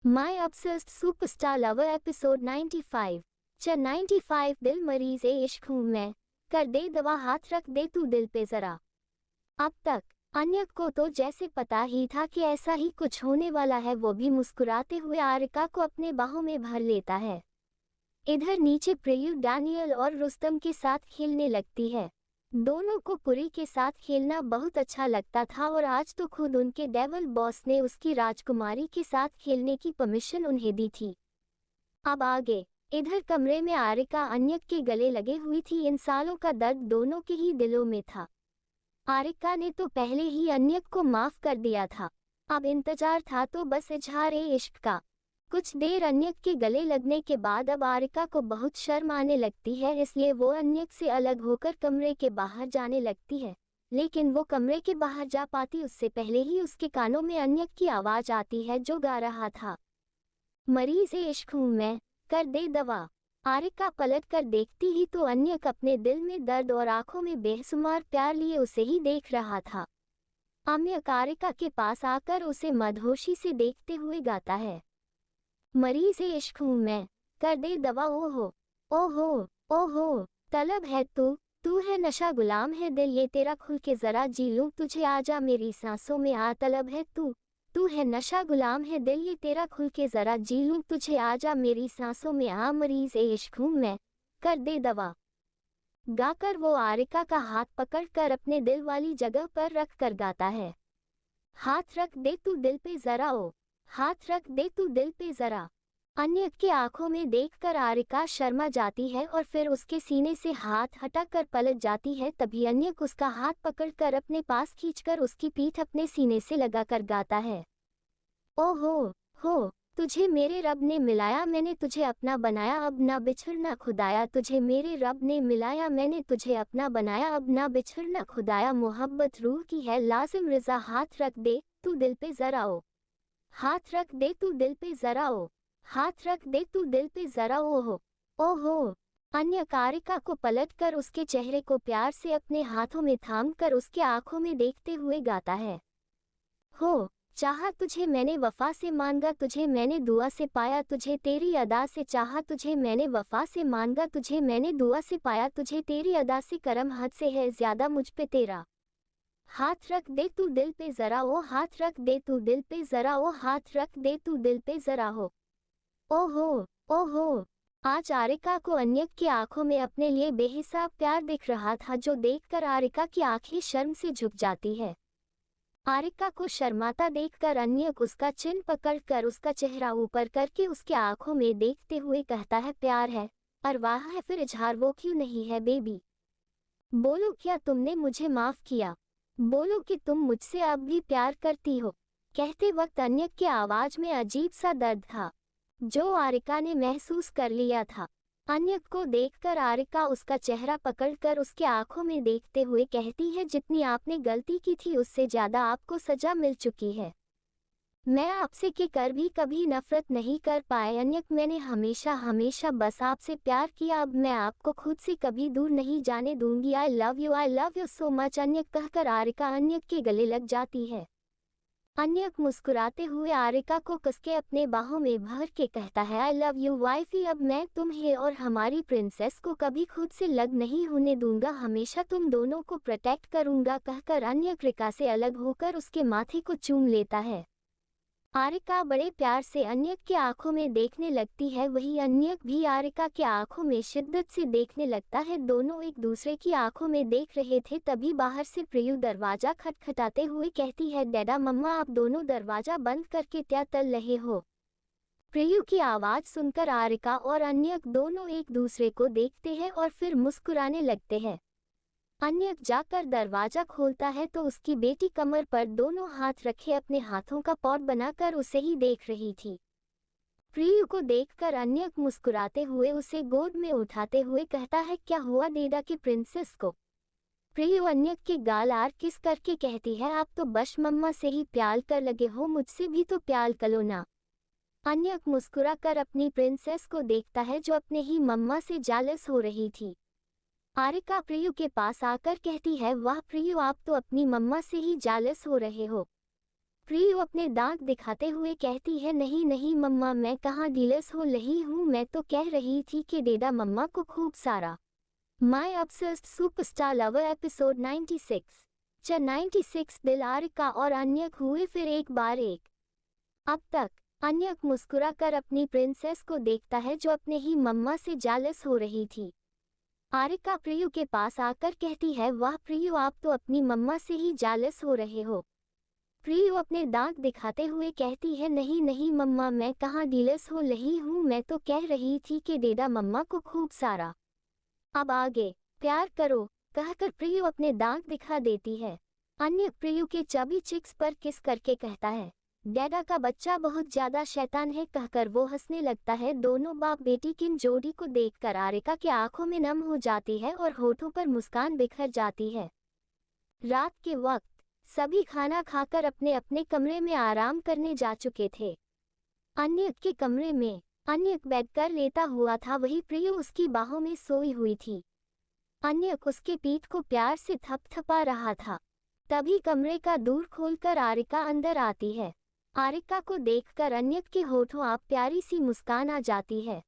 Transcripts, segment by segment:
माई obsessed superstar lover episode 95। 95 दिल मरीज ए इश्क हूँ मैं, कर दे दवा हाथ रख दे तू दिल पे जरा। अब तक अन्यक को तो जैसे पता ही था कि ऐसा ही कुछ होने वाला है, वो भी मुस्कुराते हुए आरिका को अपने बाहों में भर लेता है। इधर नीचे प्रियु डैनियल और रुस्तम के साथ खेलने लगती है। दोनों को पुरी के साथ खेलना बहुत अच्छा लगता था और आज तो खुद उनके डेवल बॉस ने उसकी राजकुमारी के साथ खेलने की परमिशन उन्हें दी थी। अब आगे इधर कमरे में आरिका अन्यक के गले लगे हुई थी। इन सालों का दर्द दोनों के ही दिलों में था। आरिका ने तो पहले ही अन्यक को माफ कर दिया था, अब इंतजार था तो बस इजहार ए इश्क का। कुछ देर अन्यक के गले लगने के बाद अब आरिका को बहुत शर्म आने लगती है, इसलिए वो अन्यक से अलग होकर कमरे के बाहर जाने लगती है। लेकिन वो कमरे के बाहर जा पाती उससे पहले ही उसके कानों में अन्यक की आवाज आती है जो गा रहा था, मरीज ए इश्क हूँ मैं, कर दे दवा। आरिका पलट कर देखती ही तो अन्यक अपने दिल में दर्द और आंखों में बेसुमार प्यार लिए उसे ही देख रहा था। अन्यक आरिका के पास आकर उसे मदहोशी से देखते हुए गाता है, मरीज ए इश्क हूँ मैं, कर दे दवा। ओहो ओहो ओहो, तलब है तू है नशा गुलाम है दिल ये तेरा, खुल के जरा जी लूं तुझे, आजा मेरी सांसों में आ। तलब है तू है नशा गुलाम है दिल ये तेरा, खुल के जरा जी लूं तुझे, आजा मेरी सांसों में आ। मरीज ए इश्क हूँ मैं, कर दे दवा। गाकर वो आरिका का हाथ पकड़कर अपने दिल वाली जगह पर रख कर गाता है, हाथ रख दे तू दिल पे जरा, ओ हाथ रख दे तू दिल पे जरा। अन्यक की आंखों में देखकर आरिका शर्मा जाती है और फिर उसके सीने से हाथ हटाकर पलट जाती है। तभी अन्यक उसका हाथ पकड़कर अपने पास खींचकर उसकी पीठ अपने सीने से लगाकर गाता है, ओहो हो, तुझे मेरे रब ने मिलाया मैंने तुझे अपना बनाया, अब ना बिछड़ना खुदाया। तुझे मेरे रब ने मिलाया मैंने तुझे अपना बनाया, अब ना बिछड़ना खुदाया। मोहब्बत रूह की है लाजिम रजा, हाथ रख दे तू दिल पे जरा, ओ हाथ रख दे तू दिल पे जरा, ओ हाथ रख दे तू दिल पे जरा। ओहो ओहो। अन्यक आरिका को पलटकर उसके चेहरे को प्यार से अपने हाथों में थाम कर उसके आंखों में देखते हुए गाता है, हो चाहा तुझे मैंने वफा से मांगा, तुझे मैंने दुआ से पाया, तुझे तेरी अदा से चाहा, तुझे मैंने वफा से मांगा, तुझे मैंने दुआ से पाया, तुझे तेरी अदा से करम हद से है ज्यादा मुझ पे तेरा। हाथ रख दे तू दिल पे जरा, ओ हाथ रख दे तू दिल पे जरा, ओ हाथ रख दे तू दिल पे जरा। हो ओहो ओहो। आज आरिका को अन्यक की आंखों में अपने लिए बेहिसाब प्यार दिख रहा था, जो देखकर आरिका की आंखें शर्म से झुक जाती है। आरिका को शर्माता देखकर अन्यक उसका चिन पकड़कर उसका चेहरा ऊपर करके उसके आंखों में देखते हुए कहता है, प्यार है और वाह है फिर इजहार वो क्यों नहीं है बेबी। बोलो क्या तुमने मुझे माफ किया, बोलो कि तुम मुझसे अब भी प्यार करती हो। कहते वक्त अन्यक की आवाज में अजीब सा दर्द था जो आरिका ने महसूस कर लिया था। अन्यक को देखकर आरिका उसका चेहरा पकड़कर उसके आंखों में देखते हुए कहती है, जितनी आपने गलती की थी उससे ज्यादा आपको सजा मिल चुकी है। मैं आपसे के कर भी कभी नफरत नहीं कर पाए अन्यक, मैंने हमेशा हमेशा बस आपसे प्यार किया, अब मैं आपको खुद से कभी दूर नहीं जाने दूंगी। I love you so much अन्यक कहकर आरिका अन्यक के गले लग जाती है। अन्यक मुस्कुराते हुए आरिका को कसके अपने बाहों में भर के कहता है, आई लव यू वाइफी, अब मैं तुम्हें और हमारी प्रिंसेस को कभी खुद से लग नहीं होने दूंगा, हमेशा तुम दोनों को प्रोटेक्ट करूंगा। कहकर अन्यक रिका से अलग होकर उसके माथे को चूम लेता है। आरिका बड़े प्यार से अन्यक की आंखों में देखने लगती है, वही अन्यक भी आरिका की आंखों में शिद्दत से देखने लगता है। दोनों एक दूसरे की आंखों में देख रहे थे, तभी बाहर से प्रियु दरवाजा खटखटाते हुए कहती है, डैडा मम्मा आप दोनों दरवाजा बंद करके क्या तल रहे हो। प्रियु की आवाज सुनकर आरिका और अन्यक दोनों एक दूसरे को देखते हैं और फिर मुस्कुराने लगते हैं। अन्यक जाकर दरवाजा खोलता है तो उसकी बेटी कमर पर दोनों हाथ रखे अपने हाथों का पॉट बनाकर उसे ही देख रही थी। प्रियु को देखकर अन्यक मुस्कुराते हुए उसे गोद में उठाते हुए कहता है, क्या हुआ डेडा की प्रिंसेस को। प्रियु अन्यक के गाल आर किस करके कहती है, आप तो बस मम्मा से ही प्यार कर लगे हो, मुझसे भी तो प्यार करो ना। अन्यक मुस्कुरा कर अपनी प्रिंसेस को देखता है जो अपने ही मम्मा से जालस हो रही थी। आरिका प्रियु के पास आकर कहती है, वाह प्रियु आप तो अपनी मम्मा से ही जालस हो रहे हो। प्रियु अपने दांत दिखाते हुए कहती है, नहीं नहीं मम्मा, मैं कहाँ डीलस हो रही हूँ, मैं तो कह रही थी कि डेडा मम्मा को खूब सारा। माई ऑब्सेस्ड सुपरस्टार लवर एपिसोड 96। 96 दिल आरिका और अन्यक हुए फिर एक बार एक। अब तक अन्यक मुस्कुराकर अपनी प्रिंसेस को देखता है जो अपने ही मम्मा से जेलस हो रही थी। आरिका प्रियु के पास आकर कहती है, वाह प्रियु, आप तो अपनी मम्मा से ही जेलस हो रहे हो। प्रियु अपने दांत दिखाते हुए कहती है, नहीं नहीं मम्मा, मैं कहाँ डीलस हो रही हूँ, मैं तो कह रही थी कि डेडा मम्मा को खूब सारा। अब आगे प्यार करो, कहकर प्रियु अपने दांत दिखा देती है। अन्य प्रियु के चबी चिक्स पर किस करके कहता है, डैडा का बच्चा बहुत ज्यादा शैतान है, कहकर वो हंसने लगता है। दोनों बाप बेटी की इन जोड़ी को देखकर आरिका की आंखों में नम हो जाती है और होठों पर मुस्कान बिखर जाती है। रात के वक्त सभी खाना खाकर अपने अपने कमरे में आराम करने जा चुके थे। अन्यक के कमरे में अन्यक बेड कर लेता हुआ था, वही प्रियु उसकी बाहों में सोई हुई थी। अन्यक उसके पीठ को प्यार से थपथपा रहा था। तभी कमरे का दूर खोलकर आरिका अंदर आती है। आरिका को देखकर अन्यक के होठों आप प्यारी सी मुस्कान आ जाती है।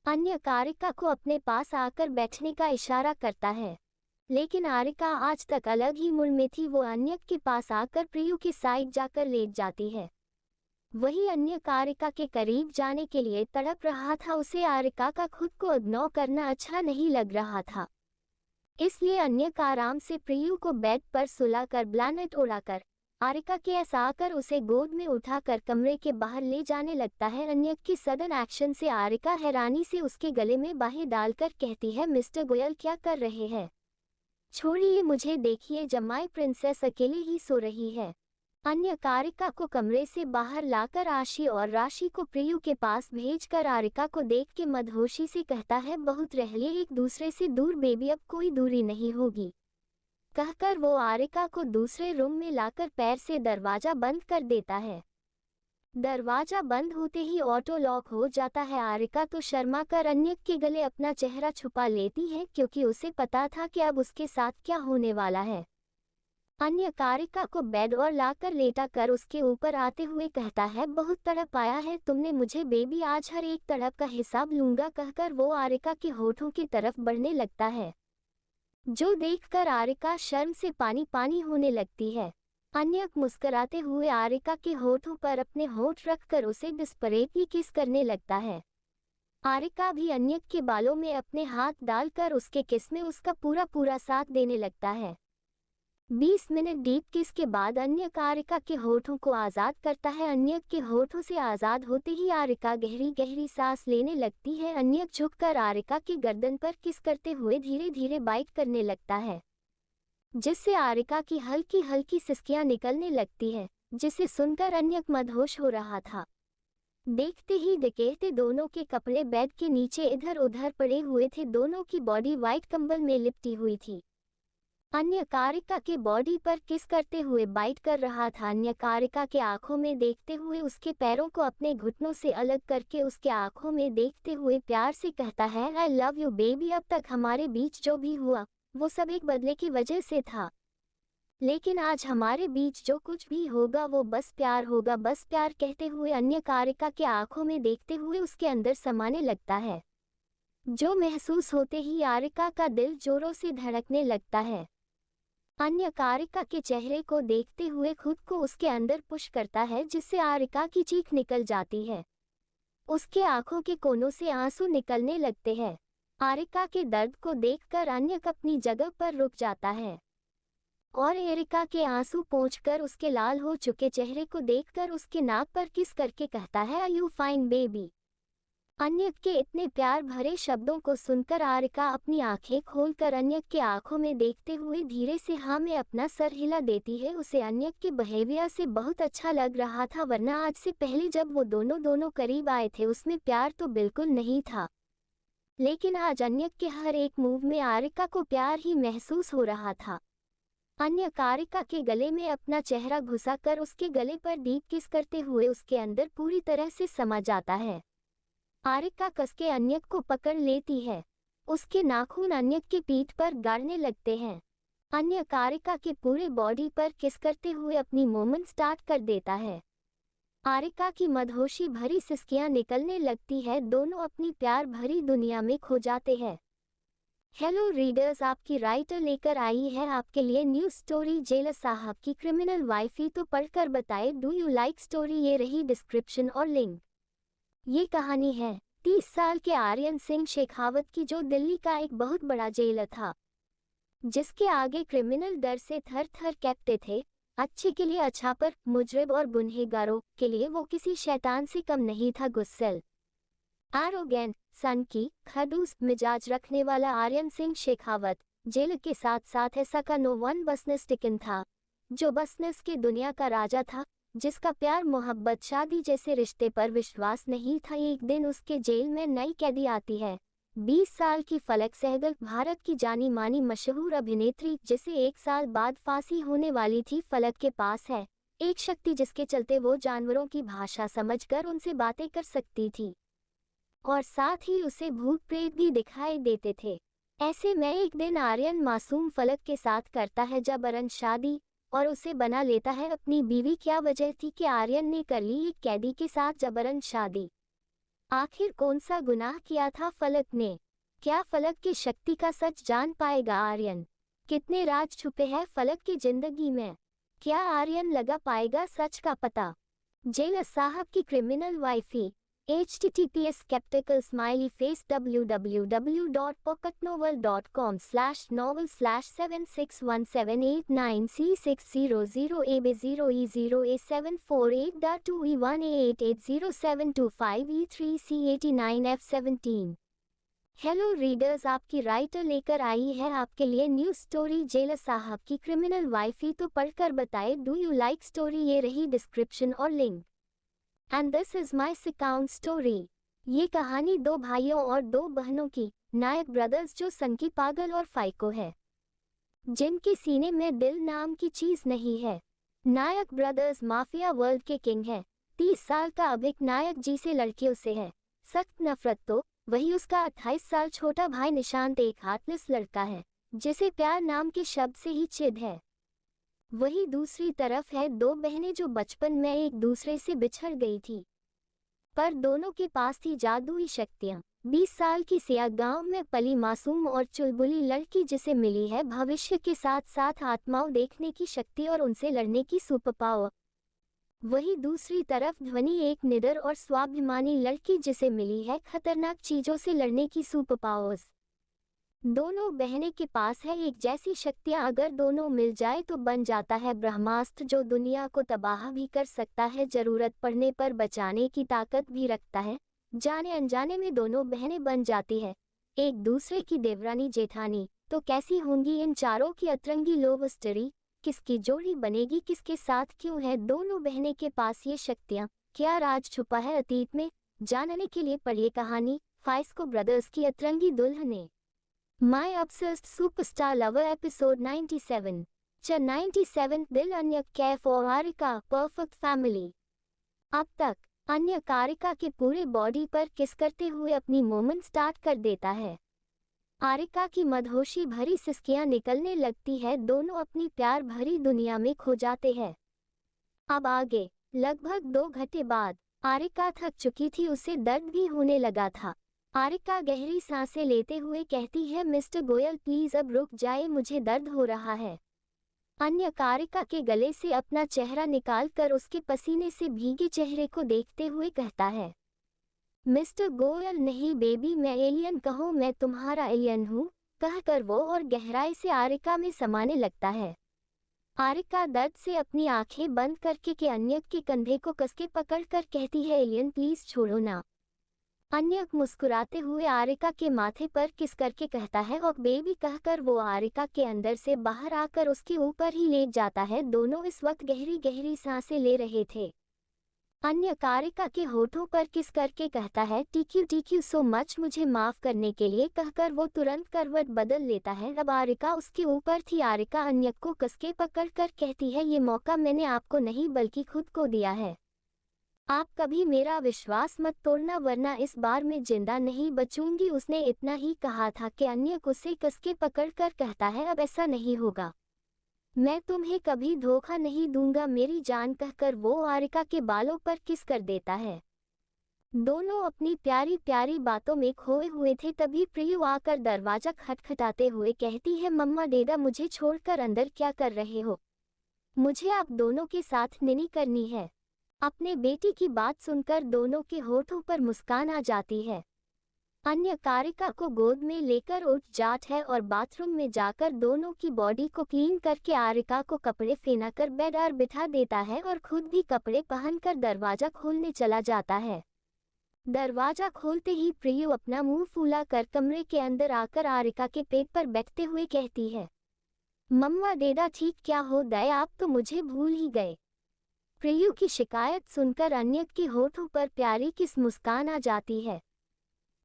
अन्यक आरिका को अपने पास आकर बैठने का इशारा करता है, लेकिन आरिका आज तक अलग ही मूड में थी। वो अन्यक के पास आकर प्रियु की साइड जाकर लेट जाती है। वही अन्यक आरिका के करीब जाने के लिए तड़प रहा था। उसे आरिका का खुद को इग्नोर करना अच्छा नहीं लग रहा था, इसलिए अन्यक आराम से प्रियु को बेड पर सुलाकर ब्लैंकेट ओढ़ाकर आरिका के ऐसा आकर उसे गोद में उठाकर कमरे के बाहर ले जाने लगता है। अन्यक की सडन एक्शन से आरिका हैरानी से उसके गले में बाहें डालकर कहती है, मिस्टर गोयल क्या कर रहे हैं? छोड़िए मुझे, देखिए जमाई प्रिंसेस अकेले ही सो रही है। अन्यक आरिका को कमरे से बाहर लाकर आशी और राशि को प्रियु के पास भेजकर आरिका को देख के मदहोशी से कहता है, बहुत रह लिए एक दूसरे से दूर बेबी, अब कोई दूरी नहीं होगी, कहकर वो आरिका को दूसरे रूम में लाकर पैर से दरवाजा बंद कर देता है। दरवाजा बंद होते ही ऑटो लॉक हो जाता है। आरिका तो शर्मा कर अन्यक के गले अपना चेहरा छुपा लेती है, क्योंकि उसे पता था कि अब उसके साथ क्या होने वाला है। अन्यक आरिका को बेड और लाकर लेटा कर उसके ऊपर आते हुए कहता है, बहुत तड़प आया है तुमने मुझे बेबी, आज हर एक तड़प का हिसाब लूंगा, कहकर वो आरिका के होठों की तरफ बढ़ने लगता है, जो देखकर आरिका शर्म से पानी पानी होने लगती है। अन्यक मुस्कुराते हुए आरिका के होठों पर अपने होठ रखकर उसे डिस्परेटली किस करने लगता है। आरिका भी अन्यक के बालों में अपने हाथ डालकर उसके किस में उसका पूरा पूरा साथ देने लगता है। 20 मिनट डीप किस के बाद अन्यक आरिका के होठों को आज़ाद करता है। अन्यक के होठों से आज़ाद होते ही आरिका गहरी गहरी सांस लेने लगती है। अन्यक झुककर आरिका की गर्दन पर किस करते हुए धीरे धीरे बाइट करने लगता है, जिससे आरिका की हल्की हल्की सिसकियां निकलने लगती है, जिसे सुनकर अन्यक मदहोश हो रहा था। देखते ही देखते दोनों के कपड़े बेड के नीचे इधर उधर पड़े हुए थे। दोनों की बॉडी वाइट कंबल में लिपटी हुई थी। अन्यक आरिका के बॉडी पर किस करते हुए बाइट कर रहा था। अन्यक आरिका के आंखों में देखते हुए उसके पैरों को अपने घुटनों से अलग करके उसके आंखों में देखते हुए प्यार से कहता है, आई लव यू बेबी, अब तक हमारे बीच जो भी हुआ वो सब एक बदले की वजह से था, लेकिन आज हमारे बीच जो कुछ भी होगा वो बस प्यार होगा, बस प्यार, कहते हुए अन्यक आरिका के आंखों में देखते हुए उसके अंदर समाने लगता है, जो महसूस होते ही आरिका का दिल जोरों से धड़कने लगता है। अन्यक आरिका के चेहरे को देखते हुए खुद को उसके अंदर पुश करता है, जिससे आरिका की चीख निकल जाती है। उसके आंखों के कोनों से आंसू निकलने लगते हैं। आरिका के दर्द को देखकर अन्यक अपनी जगह पर रुक जाता है और एरिका के आंसू पोंछकर उसके लाल हो चुके चेहरे को देखकर उसके नाक पर किस करके कहता है, आर यू फाइन बेबी। अन्यक के इतने प्यार भरे शब्दों को सुनकर आरिका अपनी आंखें खोलकर अन्यक के आंखों में देखते हुए धीरे से हाँ में अपना सर हिला देती है। उसे अन्यक के बिहेवियर से बहुत अच्छा लग रहा था, वरना आज से पहले जब वो दोनों करीब आए थे उसमें प्यार तो बिल्कुल नहीं था, लेकिन आज अन्यक के हर एक मूव में आरिका को प्यार ही महसूस हो रहा था। अन्यक आरिका के गले में अपना चेहरा घुसाकर उसके गले पर डीप किस करते हुए उसके अंदर पूरी तरह से समा जाता है। आरिका कसके अन्यक को पकड़ लेती है। उसके नाखून अन्यक की पीठ पर गाड़ने लगते हैं। अन्य कारिका के पूरे बॉडी पर किस करते हुए अपनी मोमेंट स्टार्ट कर देता है। आरिका की मदहोशी भरी सिसकियां निकलने लगती है, दोनों अपनी प्यार भरी दुनिया में खो जाते हैं। हेलो रीडर्स, आपकी राइटर लेकर आई है आपके लिए न्यू स्टोरी जेलर साहब की क्रिमिनल वाइफी। तो पढ़कर बताए डू यू लाइक स्टोरी। ये रही डिस्क्रिप्शन और लिंक। ये कहानी है 30 साल के आर्यन सिंह शेखावत की, जो दिल्ली का एक बहुत बड़ा जेलर था, जिसके आगे क्रिमिनल डर से थर थर कांपते थे। अच्छे के लिए अच्छा, पर मुजरिम और गुनहगारों के लिए वो किसी शैतान से कम नहीं था। गुस्सैल, एरोगेंट, सनकी, खड़ूस मिजाज रखने वाला आर्यन सिंह शेखावत जेल के साथ साथ ऐसा का नो वन बिजनेस टिकन था, जो बिजनेस के दुनिया का राजा था, जिसका प्यार मोहब्बत शादी जैसे रिश्ते पर विश्वास नहीं था। एक दिन उसके जेल में नई कैदी आती है, 20 साल की फलक सहगल, भारत की जानी मानी मशहूर अभिनेत्री, जिसे 1 साल बाद फांसी होने वाली थी। फलक के पास है एक शक्ति जिसके चलते वो जानवरों की भाषा समझकर उनसे बातें कर सकती थी, और साथ ही उसे भूत प्रेत भी दिखाई देते थे। ऐसे में एक दिन आर्यन मासूम फलक के साथ करता है जबरन शादी और उसे बना लेता है अपनी बीवी। क्या वजह थी कि आर्यन ने कर ली एक कैदी के साथ जबरन शादी? आखिर कौन सा गुनाह किया था फलक ने? क्या फलक की शक्ति का सच जान पाएगा आर्यन? कितने राज छुपे हैं फलक की जिंदगी में? क्या आर्यन लगा पाएगा सच का पता? जेलर साहब की criminal wifey. https:// www.pocketnovel.com/novels/761789C600AB08807258E3C89F17। Hello readers, आपकी राइटर लेकर आई है आपके लिए न्यू स्टोरी जेलर साहब की क्रिमिनल वाइफी। तो पढ़कर बताए डू यू लाइक स्टोरी। ये रही डिस्क्रिप्शन और link. And this is my second story. ये कहानी 2 भाइयों और 2 बहनों की, नायक ब्रदर्स, जो संकी, पागल और फाइको है, जिनके सीने में दिल नाम की चीज नहीं है। नायक ब्रदर्स माफिया वर्ल्ड के किंग है। 30 साल का अभिक नायक जी से लड़कियों से है सख्त नफरत, तो वही उसका 28 साल छोटा भाई निशांत एक हार्टलेस लड़का है, जिसे प्यार नाम के शब्द से ही चिढ़ है। वही दूसरी तरफ है 2 बहनें जो बचपन में एक दूसरे से बिछड़ गई थी, पर दोनों के पास थी जादुई शक्तियां। 20 साल की सिया गांव में पली मासूम और चुलबुली लड़की, जिसे मिली है भविष्य के साथ साथ आत्माओं देखने की शक्ति और उनसे लड़ने की सुपर पावर। वही दूसरी तरफ ध्वनि, एक निडर और स्वाभिमानी लड़की, जिसे मिली है खतरनाक चीजों से लड़ने की सुपर पावर्स। दोनों बहनें के पास है एक जैसी शक्तियां, अगर दोनों मिल जाए तो बन जाता है ब्रह्मास्त्र, जो दुनिया को तबाह भी कर सकता है, जरूरत पड़ने पर बचाने की ताकत भी रखता है। जाने अनजाने में दोनों बहनें बन जाती है एक दूसरे की देवरानी जेठानी। तो कैसी होंगी इन चारों की अतरंगी लव स्टोरी? किसकी जोड़ी बनेगी, किसके साथ क्यों है दोनों बहनें के पास ये शक्तियां? क्या राज छुपा है अतीत में? जानने के लिए पढ़िए कहानी फाइस्को ब्रदर्स की अतरंगी दुल्हनें। My Obsessed Superstar Lover Episode 97 च 97 दिल अन्य कैफ और आरिका परफेक्ट फैमिली। अब तक अन्य कारिका के पूरे बॉडी पर किस करते हुए अपनी मोमेंट स्टार्ट कर देता है। आरिका की मदहोशी भरी सिसकियां निकलने लगती है, दोनों अपनी प्यार भरी दुनिया में खो जाते हैं। अब आगे लगभग 2 घंटे बाद आरिका थक चुकी थी, उसे दर्द भी होने लगा था। आरिका गहरी सांसें लेते हुए कहती है, मिस्टर गोयल प्लीज अब रुक जाए, मुझे दर्द हो रहा है। अन्य कारिका के गले से अपना चेहरा निकालकर उसके पसीने से भीगे चेहरे को देखते हुए कहता है, मिस्टर गोयल नहीं बेबी, मैं एलियन कहो, मैं तुम्हारा एलियन हूँ, कहकर वो और गहराई से आरिका में समाने लगता है। आरिका दर्द से अपनी आंखें बंद करके के अन्य के कंधे को कसके पकड़कर कहती है, एलियन प्लीज छोड़ो ना। अन्यक मुस्कुराते हुए आरिका के माथे पर किस करके कहता है, और बेबी कहकर वो आरिका के अंदर से बाहर आकर उसके ऊपर ही लेट जाता है। दोनों इस वक्त गहरी गहरी सांसें ले रहे थे। अन्य आरिका के होठों पर किस करके कहता है, टीक यू सो मच, मुझे माफ करने के लिए, कहकर वो तुरंत करवट बदल लेता है। अब आरिका उसके ऊपर थी। आरिका अन्यक को कसके पकड़कर कहती है, ये मौका मैंने आपको नहीं बल्कि खुद को दिया है। आप कभी मेरा विश्वास मत तोड़ना, वरना इस बार मैं जिंदा नहीं बचूंगी। उसने इतना ही कहा था कि अन्यक उसे कसके पकड़कर कहता है, अब ऐसा नहीं होगा। मैं तुम्हें कभी धोखा नहीं दूंगा मेरी जान, कहकर वो आरिका के बालों पर किस कर देता है। दोनों अपनी प्यारी प्यारी बातों में खोए हुए थे, तभी प्रियु आकर दरवाजा खटखटाते हुए कहती है, मम्मा डेडा मुझे छोड़कर अंदर क्या कर रहे हो? मुझे आप दोनों के साथ निनी करनी है। अपने बेटी की बात सुनकर दोनों के होठों पर मुस्कान आ जाती है। अन्य कारिका को गोद में लेकर उठ जाता है और बाथरूम में जाकर दोनों की बॉडी को क्लीन करके आरिका को कपड़े पहनाकर बेड पर बिठा देता है और खुद भी कपड़े पहनकर दरवाजा खोलने चला जाता है। दरवाजा खोलते ही प्रियु अपना मुंह फूला कर कमरे के अंदर आकर आरिका के पेट पर बैठते हुए कहती है, मम्मा डेडा ठीक क्या हो गए, आप तो मुझे भूल ही गए। प्रियु की शिकायत सुनकर अन्य के होठों पर प्यारी किस मुस्कान आ जाती है।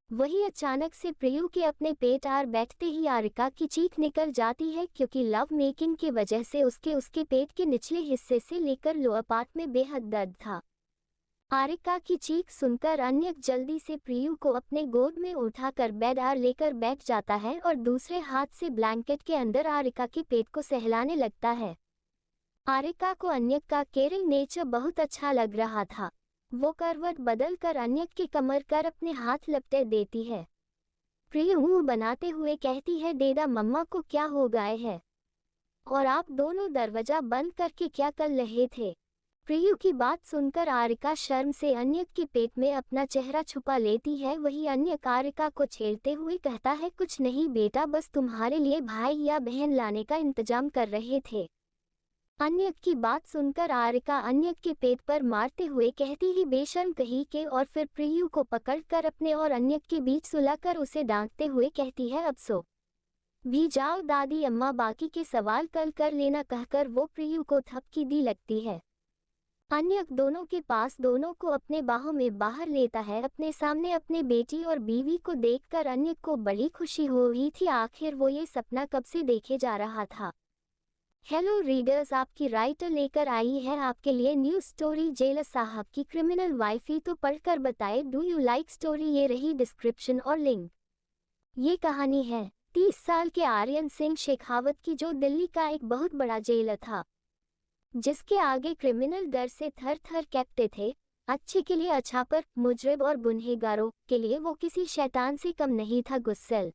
वही अचानक से प्रियु के अपने पेट आर बैठते ही आरिका की चीख निकल जाती है, क्योंकि लव मेकिंग की वजह से उसके पेट के निचले हिस्से से लेकर लोअर पार्ट में बेहद दर्द था। आरिका की चीख सुनकर अन्य जल्दी से प्रियु को अपने गोद में उठाकर बेड पर लेकर बैठ जाता है और दूसरे हाथ से ब्लैंकेट के अंदर आरिका के पेट को सहलाने लगता है। आरिका को अन्य का केयरिंग नेचर बहुत अच्छा लग रहा था। वो करवट बदल कर अन्य के कमर कर अपने हाथ लपटे देती है। प्रियु मुंह बनाते हुए कहती है, डेडा मम्मा को क्या हो गए है और आप दोनों दरवाजा बंद करके क्या कर रहे थे? प्रियु की बात सुनकर आरिका शर्म से अन्य के पेट में अपना चेहरा छुपा लेती है। वही अन्य आरिका को छेड़ते हुए कहता है, कुछ नहीं बेटा, बस तुम्हारे लिए भाई या बहन लाने का इंतजाम कर रहे थे। अन्य की बात सुनकर आरिका अन्य के पेट पर मारते हुए कहती ही बेशर्म कहीं के, और फिर प्रियु को पकड़कर अपने और अन्य के बीच सुलाकर उसे डांटते हुए कहती है, अब सो भी जाओ दादी अम्मा, बाकी के सवाल कल कर लेना, कहकर वो प्रियु को थपकी दी लगती है। अन्य दोनों के पास दोनों को अपने बाहों में बाहर लेता है। अपने सामने अपने बेटी और बीवी को देखकर अन्य को बड़ी खुशी हो रही थी। आखिर वो ये सपना कब से देखे जा रहा था। हेलो रीडर्स, आपकी राइटर लेकर आई है आपके लिए न्यू स्टोरी जेलर साहब की क्रिमिनल वाइफी। तो पढ़कर बताए, डू यू लाइक स्टोरी? ये रही डिस्क्रिप्शन और लिंक। ये कहानी है 30 साल के आर्यन सिंह शेखावत की, जो दिल्ली का एक बहुत बड़ा जेलर था, जिसके आगे क्रिमिनल डर से थर थर कांपते थे। अच्छे के लिए अच्छा, पर मुजरिम और गुनहगारों के लिए वो किसी शैतान से कम नहीं था। गुस्सेल,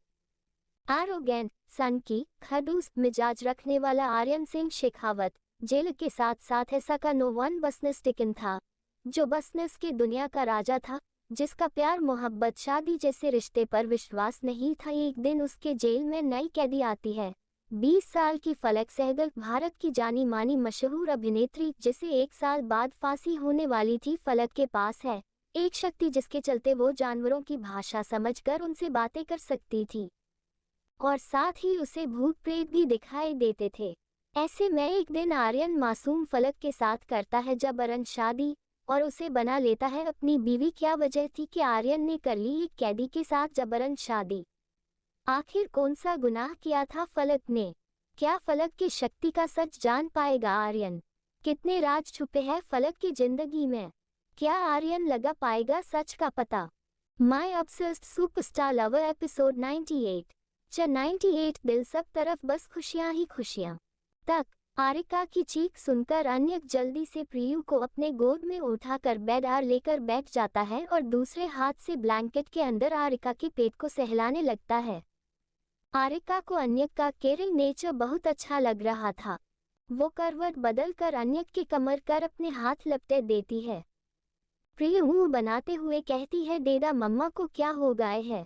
एरोगेंट, सनकी, खड़ूस मिजाज रखने वाला आर्यन सिंह शेखावत जेल के साथ साथ ऐसा का नो वन बिजनेस टिकन था, जो बिजनेस की दुनिया का राजा था, जिसका प्यार मोहब्बत शादी जैसे रिश्ते पर विश्वास नहीं था। एक दिन उसके जेल में नई कैदी आती है, 20 साल की फलक सहगल, भारत की जानी मानी मशहूर अभिनेत्री, जिसे 1 साल बाद फांसी होने वाली थी। फलक के पास है एक शक्ति, जिसके चलते वो जानवरों की भाषा समझकर उनसे बातें कर सकती थी, और साथ ही उसे भूत प्रेत भी दिखाई देते थे। ऐसे में एक दिन आर्यन मासूम फलक के साथ करता है जबरन शादी और उसे बना लेता है अपनी बीवी। क्या वजह थी कि आर्यन ने कर ली एक कैदी के साथ जबरन शादी? आखिर कौन सा गुनाह किया था फलक ने? क्या फलक की शक्ति का सच जान पाएगा आर्यन? कितने राज छुपे हैं फलक की जिंदगी में? क्या आर्यन लगा पाएगा सच का पता? My obsessed superstar lover episode 98। 98 दिल सब तरफ बस खुशियां ही खुशियां। तक आरिका की चीख सुनकर अन्य जल्दी से प्रियु को अपने गोद में उठाकर बेड पर लेकर बैठ जाता है और दूसरे हाथ से ब्लैंकेट के अंदर आरिका के पेट को सहलाने लगता है। आरिका को अन्य का केयरिंग नेचर बहुत अच्छा लग रहा था। वो करवट बदल कर अन्य के कमर कर अपने हाथ लपटे देती है। प्रियु मुंह बनाते हुए कहती है, डेडा मम्मा को क्या हो गए है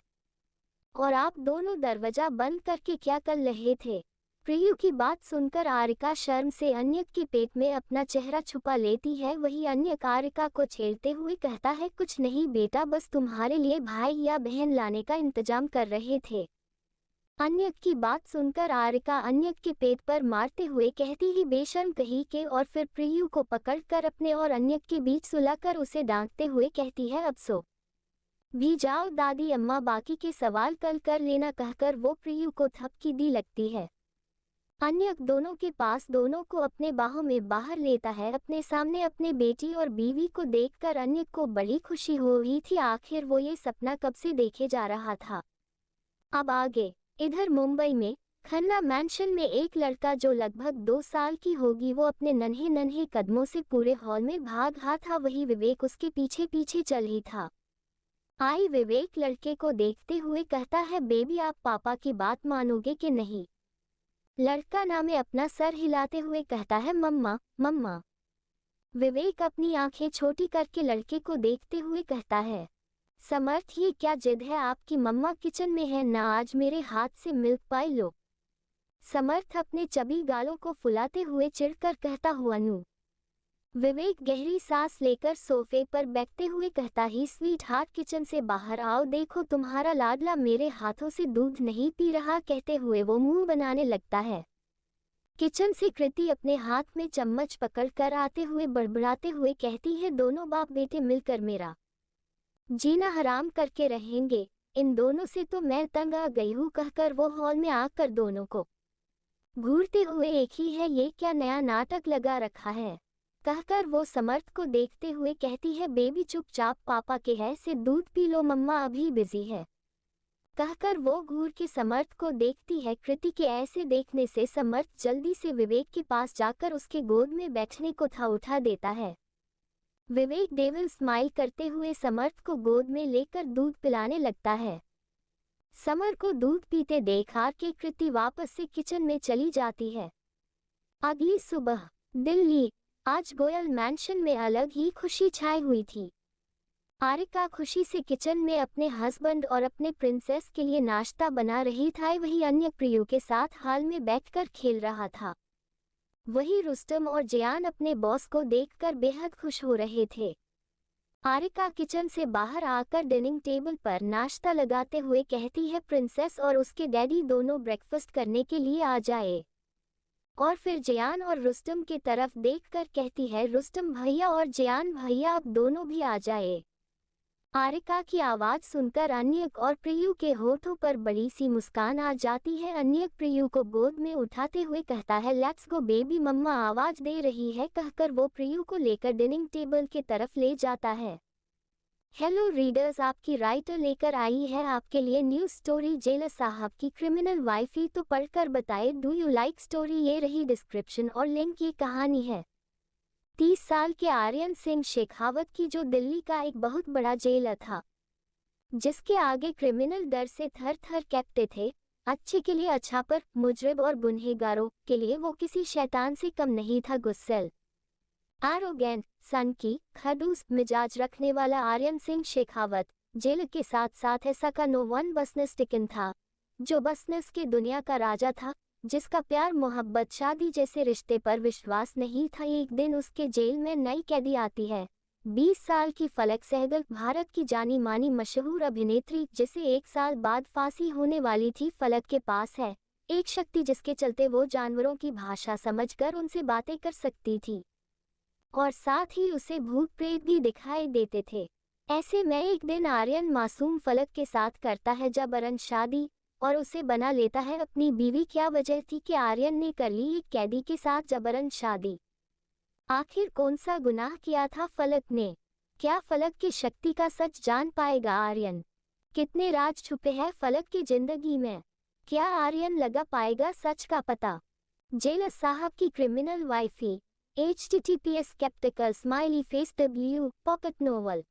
और आप दोनों दरवाजा बंद करके क्या कर रहे थे? प्रियु की बात सुनकर आरिका शर्म से अन्य के पेट में अपना चेहरा छुपा लेती है। वही अन्य आरिका को छेड़ते हुए कहता है, कुछ नहीं बेटा, बस तुम्हारे लिए भाई या बहन लाने का इंतजाम कर रहे थे। अन्य की बात सुनकर आरिका अन्य के पेट पर मारते हुए कहती ही बेशर्म कहीं के, और फिर प्रियु को पकड़कर अपने और अन्य के बीच सुलाकर उसे डांटते हुए कहती है, अब सो भी जाओ दादी अम्मा, बाकी के सवाल कल कर लेना, कहकर वो प्रियु को थपकी दी लगती है। अन्य दोनों के पास दोनों को अपने बाहों में बाहर लेता है। अपने सामने अपने बेटी और बीवी को देखकर अन्य को बड़ी खुशी हो रही थी। आखिर वो ये सपना कब से देखे जा रहा था। अब आगे इधर मुंबई में खन्ना मैंशन में एक लड़का जो लगभग 2 साल की होगी वो अपने नन्हे नन्हे कदमों से पूरे हॉल में भाग रहा था। वही विवेक उसके पीछे पीछे चल ही था। आई विवेक लड़के को देखते हुए कहता है, बेबी आप पापा की बात मानोगे कि नहीं? लड़का ना में अपना सर हिलाते हुए कहता है, मम्मा मम्मा। विवेक अपनी आंखें छोटी करके लड़के को देखते हुए कहता है, समर्थ ये क्या जिद है आपकी? मम्मा किचन में है ना, आज मेरे हाथ से मिल्क पाई लो। समर्थ अपने चबी गालों को फुलाते हुए चिढ़कर कहता हुआ नू। विवेक गहरी सांस लेकर सोफे पर बैठते हुए कहता ही, स्वीट हार्ट किचन से बाहर आओ, देखो तुम्हारा लाडला मेरे हाथों से दूध नहीं पी रहा। कहते हुए वो मुंह बनाने लगता है। किचन से कृति अपने हाथ में चम्मच पकड़कर आते हुए बड़बड़ाते हुए कहती है, दोनों बाप बेटे मिलकर मेरा जीना हराम करके रहेंगे, इन दोनों से तो मैं तंग आ गई हूँ। कहकर वो हॉल में आकर दोनों को घूरते हुए, एक ही है ये क्या नया नाटक लगा रखा है? कहकर वो समर्थ को देखते हुए कहती है, बेबी चुपचाप पापा के है से दूध पी लो, मम्मा अभी बिजी है। कहकर वो घूर के समर्थ को देखती है। कृति के ऐसे देखने से समर्थ जल्दी से विवेक के पास जाकर उसके गोद में बैठने को था उठा देता है। विवेक डेविल स्माइल करते हुए समर्थ को गोद में लेकर दूध पिलाने लगता है। समर को दूध पीते देख आर के कृति वापस से किचन में चली जाती है। अगली सुबह दिल्ली। आज गोयल मैंशन में अलग ही खुशी छाई हुई थी। आरिका खुशी से किचन में अपने हस्बैंड और अपने प्रिंसेस के लिए नाश्ता बना रही था। वही अन्य प्रियु के साथ हाल में बैठकर खेल रहा था। वही रुस्तम और जयान अपने बॉस को देखकर बेहद खुश हो रहे थे। आरिका किचन से बाहर आकर डाइनिंग टेबल पर नाश्ता लगाते हुए कहती है, प्रिंसेस और उसके डैडी दोनों ब्रेकफास्ट करने के लिए आ जाए। और फिर जयान और रुस्तम की तरफ देखकर कहती है, रुस्तम भैया और जयान भैया अब दोनों भी आ जाए। आरिका की आवाज सुनकर अन्यक और प्रियु के होठों पर बड़ी सी मुस्कान आ जाती है। अन्यक प्रियु को गोद में उठाते हुए कहता है, लेट्स गो बेबी, मम्मा आवाज दे रही है। कहकर वो प्रियु को लेकर डाइनिंग टेबल की तरफ ले जाता है। हेलो रीडर्स, आपकी राइटर लेकर आई है आपके लिए न्यूज स्टोरी जेलर साहब की क्रिमिनल वाइफ ही तो पढ़कर बताए, डू यू लाइक स्टोरी? ये रही डिस्क्रिप्शन और लिंक। ये कहानी है 30 साल के आर्यन सिंह शेखावत की, जो दिल्ली का एक बहुत बड़ा जेलर था, जिसके आगे क्रिमिनल डर से थर थर कांपते थे। अच्छे के लिए अच्छा, पर मुजरिम और गुनहगारों के लिए वो किसी शैतान से कम नहीं था। गुस्सेल, एरोगेंट, सनकी, खड़ूस मिजाज रखने वाला आर्यन सिंह शेखावत जेल के साथ साथ ऐसा का नो वन बसनेस टिकन था, जो बसनेस के दुनिया का राजा था, जिसका प्यार मोहब्बत शादी जैसे रिश्ते पर विश्वास नहीं था। एक दिन उसके जेल में नई कैदी आती है, 20 साल की फलक सहगल, भारत की जानी मानी मशहूर अभिनेत्री, जिसे 1 साल बाद फांसी होने वाली थी। फलक के पास है एक शक्ति जिसके चलते वो जानवरों की भाषा समझकर उनसे बातें कर सकती थी, और साथ ही उसे भूत प्रेत भी दिखाई देते थे। ऐसे में एक दिन आर्यन मासूम फलक के साथ करता है जबरन शादी और उसे बना लेता है अपनी बीवी। क्या वजह थी कि आर्यन ने कर ली एक कैदी के साथ जबरन शादी? आखिर कौन सा गुनाह किया था फलक ने? क्या फलक की शक्ति का सच जान पाएगा आर्यन? कितने राज छुपे हैं फलक की जिंदगी में? क्या आर्यन लगा पाएगा सच का पता? जेलर साहब की criminal wifey. https skeptical smiley face w pocket novel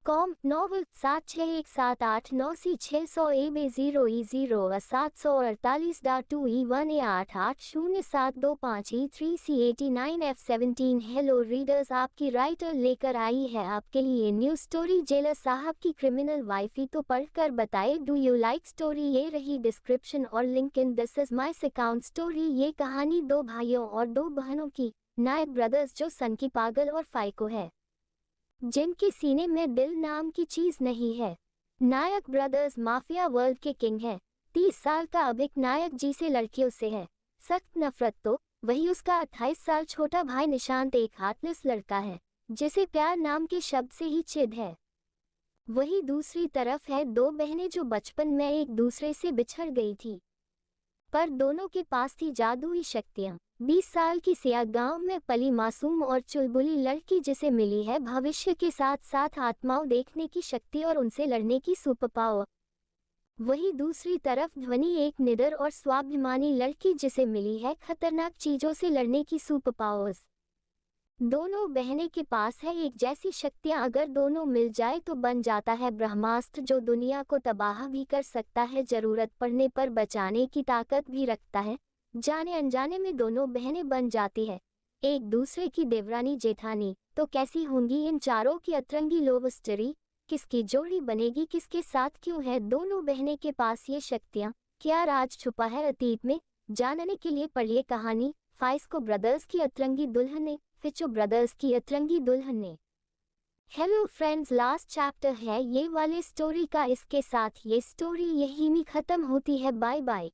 com novel 761789C600 AB0E0 748-2E1A880725E3C89F17। Hello readers, आपकी राइटर लेकर आई है आपके लिए न्यूज स्टोरी जेलर साहब की क्रिमिनल वाइफी तो पढ़कर बताए, डू यू लाइक स्टोरी? ये रही डिस्क्रिप्शन और link in this is my account story. ये कहानी 2 भाइयों और 2 बहनों की, नायक ब्रदर्स, जो सनकी, पागल और फाइको है, जिनके सीने में दिल नाम की चीज नहीं है। नायक ब्रदर्स माफिया वर्ल्ड के किंग है। 30 साल का अभिक नायक जी से लड़कियों से है सख्त नफरत, तो वही उसका 28 साल छोटा भाई निशांत एक हार्टलेस लड़का है, जिसे प्यार नाम के शब्द से ही चिढ़ है। वही दूसरी तरफ है 2 बहनें जो बचपन में एक दूसरे से बिछड़ गई थी, पर दोनों के पास थी जादुई शक्तियां। 20 साल की सिया गांव में पली मासूम और चुलबुली लड़की, जिसे मिली है भविष्य के साथ साथ आत्माओं देखने की शक्ति और उनसे लड़ने की सुपर पावर। वही दूसरी तरफ ध्वनि एक निडर और स्वाभिमानी लड़की जिसे मिली है खतरनाक चीजों से लड़ने की सुपर पावर्स। दोनों बहनें के पास है एक जैसी शक्तियां, अगर दोनों मिल जाए तो बन जाता है ब्रह्मास्त्र जो दुनिया को तबाह भी कर सकता है, जरूरत पड़ने पर बचाने की ताकत भी रखता है। जाने अनजाने में दोनों बहनें बन जाती है एक दूसरे की देवरानी जेठानी। तो कैसी होंगी इन चारों की अतरंगी लव स्टोरी, किसकी जोड़ी बनेगी, किसके साथ क्यों है दोनों बहनें के पास ये शक्तियां, क्या राज छुपा है अतीत में, जानने के लिए पढ़िए कहानी फाइस्को ब्रदर्स की अतरंगी दुल्हन ने, फिचो ब्रदर्स की अतरंगी दुल्हन ने। हेलो फ्रेंड्स, लास्ट चैप्टर है ये वाले स्टोरी का, इसके साथ ये स्टोरी यहीं में खत्म होती है। Bye bye.